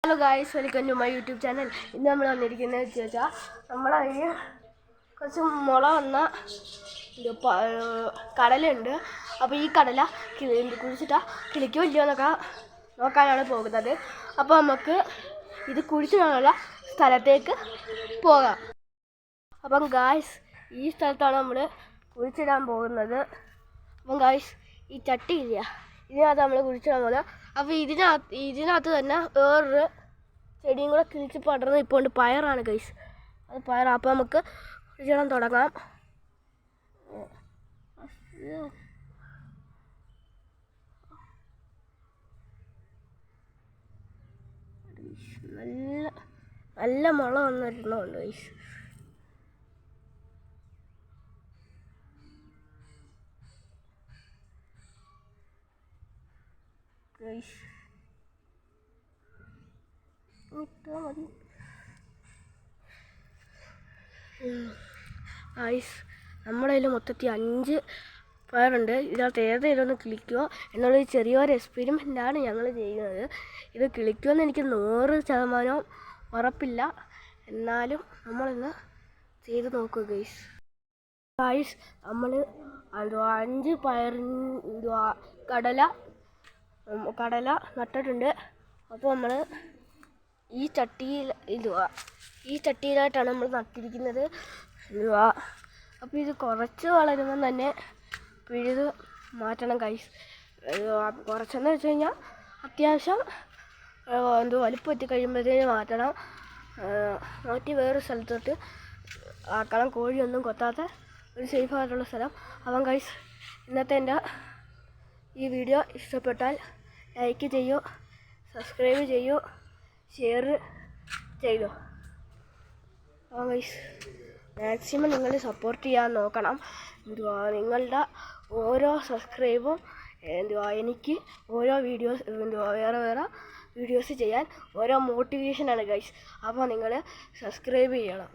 Hello guys, welcome to my YouTube channel. ഇന്ന് നമ്മൾ വന്നിരിക്കുന്നത് വെച്ചാൽ നമ്മളതിന് കുറച്ച് മുള വന്ന കടലുണ്ട്. അപ്പോൾ ഈ കടല കുഴിച്ചിട്ടാൽ കിളിക്കോ ഇല്ലയോ എന്നൊക്കെ നോക്കാനാണ് പോകുന്നത്. അപ്പോൾ നമുക്ക് ഇത് കുഴിച്ചിടാനുള്ള സ്ഥലത്തേക്ക് പോകാം. അപ്പം ഗായ്സ്, ഈ സ്ഥലത്താണ് നമ്മൾ കുഴിച്ചിടാൻ പോകുന്നത്. അപ്പം ഗായ്സ്, ഈ ചട്ടി ഇല്ല, ഇതിനകത്ത് നമ്മൾ കുഴിച്ചിടാൻ പോകുന്നത്. അപ്പോൾ ഇതിനകത്ത് തന്നെ വേറൊരു ചെടിയും കൂടെ കിളിച്ച് പടർന്ന് ഇപ്പോൾ ഉണ്ട്. പയറാണ് ഗൈസ്, അത് പയറാണ്. അപ്പോൾ നമുക്ക് കുഴിച്ചിടാൻ തുടങ്ങാം. നല്ല മുള വന്നിരുന്നുണ്ട് ഗൈസ്. മതി ഐസ്. നമ്മുടെ കയ്യിൽ മൊത്തത്തിൽ 5 പയറുണ്ട്. ഇതിനകത്ത് ഏതെങ്കിലും ഒന്ന് കിളിക്കുമോ എന്നുള്ളൊരു ചെറിയൊരു എക്സ്പെരിമെൻ്റാണ് ഞങ്ങൾ ചെയ്യുന്നത്. ഇത് കിളിക്കുമെന്ന് എനിക്ക് 100% ഉറപ്പില്ല, എന്നാലും നമ്മളിന്ന് ചെയ്ത് നോക്കുക ഗൈസ്. നമ്മൾ 5 കടല നട്ടിട്ടുണ്ട്. അപ്പോൾ നമ്മൾ ഈ ചട്ടിയിലായിട്ടാണ് നമ്മൾ നട്ടിരിക്കുന്നത്. അപ്പോൾ ഇത് കുറച്ച് വളരുമ്പം തന്നെ പിഴുത് മാറ്റണം ഗൈസ്. കുറച്ചെന്ന് വെച്ച് കഴിഞ്ഞാൽ അത്യാവശ്യം വലുപ്പം എത്തി കഴിയുമ്പോഴത്തേന് മാറ്റണം. മാറ്റി വേറൊരു സ്ഥലത്തോട്ട് ആക്കണം, കോഴിയൊന്നും കൊത്താത്ത ഒരു സേഫായിട്ടുള്ള സ്ഥലം. അപ്പം ഗൈസ്, ഇന്നത്തെ എൻ്റെ ഈ വീഡിയോ ഇഷ്ടപ്പെട്ടാൽ ലൈക്ക് ചെയ്യൂ, സബ്സ്ക്രൈബ് ചെയ്യൂ, ഷെയർ ചെയ്യൂ. അപ്പോൾ ഗൈസ്, മാക്സിമം നിങ്ങൾ സപ്പോർട്ട് ചെയ്യാൻ നോക്കണം. നിങ്ങളുടെ ഓരോ സബ്സ്ക്രൈബും എനിക്ക് ഓരോ വീഡിയോസ് വേറെ വീഡിയോസ് ചെയ്യാൻ ഓരോ മോട്ടിവേഷനാണ് ഗൈസ്. അപ്പോൾ നിങ്ങൾ സബ്സ്ക്രൈബ് ചെയ്യണം.